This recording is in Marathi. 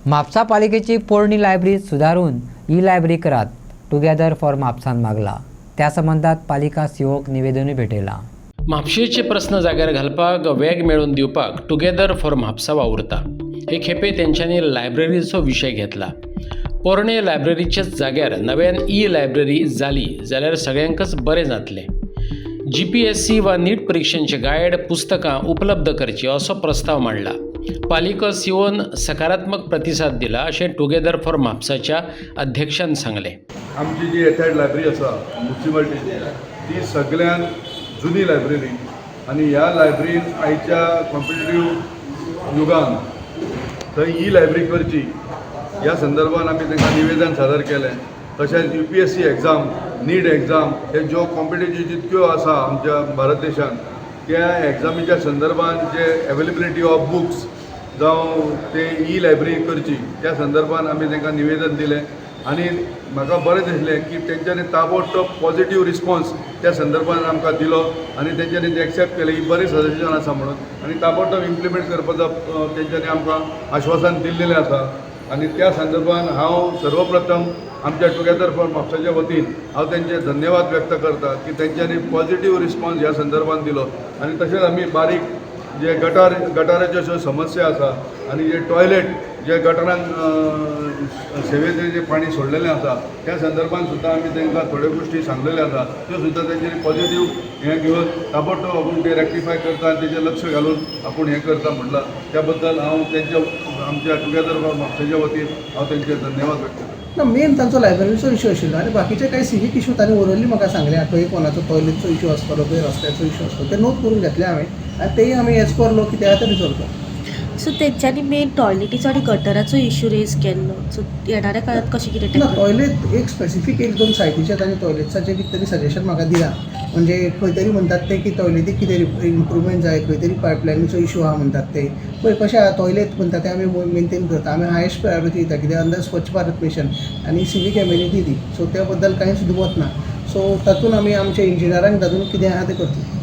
म्हापसा पालिकेची पोरणी लायब्ररी सुधारून ई लायब्ररी करात टुगेदर फॉर म्हापसान मागला। त्या संबंधात पालिका सीओक निवेदनूय भेटयला। म्हापशेचे प्रश्न जाग्यार घालपाक वेग मेळोवन दिवपाक टुगेदर फॉर म्हापसा वावुरता। हे खेपे तेंच्यांनी लायब्ररीचो विशय घेतला। पोरणे लायब्ररीच्याच जाग्यार नव्यान ई लायब्ररी जाली जाल्यार सगळ्यांकच बरें जातलें। GPSC वा नीट परीक्षांचे गायड पुस्तकां उपलब्ध करची असो प्रस्ताव मांडला। पालिका सीओन सकारात्मक प्रतिसाद दिला अशें टुगेदर फॉर म्हापसाच्या अध्यक्षान सांगलें। आमची जी एथायड लायब्ररी आसा म्युनिसिपालिटीची ती सगळ्यान जुनी लायब्ररी आनी ह्या लायब्ररीन आयच्या कॉम्पिटेटिव्ह युगान थंय ई लायब्ररी करची ह्या संदर्भान आमी तांकां निवेदन सादर केलें। तशेंच UPSC एग्जाम, नीट एग्जाम हे ज्यो कॉम्पिटेटिव्ह जितक्यो आसा आमच्या भारत देशान त्या एग्जामीच्या संदर्भान जे अवेलेबिलिटी ऑफ बुक्स जावं ते ई लायब्ररी करची त्या संदर्भान आमी तांकां निवेदन दिलें आनी म्हाका बरें दिसलें की तेंच्यांनी ताबडतोब पॉझिटिव्ह रिस्पॉन्स त्या संदर्भान आमकां दिलो आनी तेंच्यांनी ते एक्सेप्ट केलें ही बरी सजेशन आसा म्हणून आनी ताबडतोब इम्प्लिमेंट करपाचो तेंच्यांनी आमकां आश्वासन दिल्लेलें आसा। आनी त्या संदर्भान हांव सर्वप्रथम आमच्या टुगेदर फॉर म्हापसाच्या वतीन हांव तेंचे धन्यवाद व्यक्त करता की तेंच्यांनी पॉझिटिव्ह रिस्पॉन्स ह्या संदर्भान दिलो आनी तशेंच आमी बारीक जे गटाराच्यो ज्यो समस्या आसा आनी जे टॉयलेट जे गटारांत सेवेचें जे पाणी सोडलेलें आसा त्या संदर्भान सुद्दां आमी तांकां थोड्यो गोश्टी सांगलेल्यो आसा त्यो सुद्दां तेंच्यांनी पॉझिटिव्ह हें घेवन ताबडतोब आपूण ते रेक्टिफाय करता आनी तेजें लक्ष घालून आपूण हें करता म्हटलां त्या बद्दल हांव तेंच्या आमच्या टुगेदर फॉर म्हापसाच्या वतीन हांव तेंचे धन्यवाद व्यक्त करता। ना मेन तांचो लायब्ररीचो इशू आशिल्लो आनी बाकीचे काही सिवीक इशू तांणी उरयल्ली म्हाका सांगले खंय कोणाचो टॉयलेटचो इशू आसतलो खंय रस्त्याचो इशू आसतलो ते नोट करून घेतले हांवें आनी तेय आमी एज पर लो कितें आसा तें रिजॉल्व करता। सो तेंच्यांनी मेन टॉयलेटीचो आनी गटराचो इशू रेज केल्लो सो येणाऱ्या काळात कशें कितें ना टॉयलेट एक स्पेसिफीक एक दोन सायटीचे तांणी टॉयलेट्साचें कितें तरी सजेशन म्हाका दिलां म्हणजे खंय तरी म्हणटात ते की टॉयलेटीक कितें इम्प्रुवमेंट जाय खंय तरी पायपलायनीचो इशू आहा म्हणटात ते पळय कशें आहा टॉयलेट म्हणटा ते आमी मेनटेन करता आमी हायस्ट प्रायोरिटी दिता कित्याक अंडर स्वच्छ भारत मिशन आनी सिवीक एम्युनिटी दी सो त्या बद्दल कांयच दुमत ना सो तातूंत आमी आमच्या इंजिनियरांक तातूंत कितें आहा तें करता।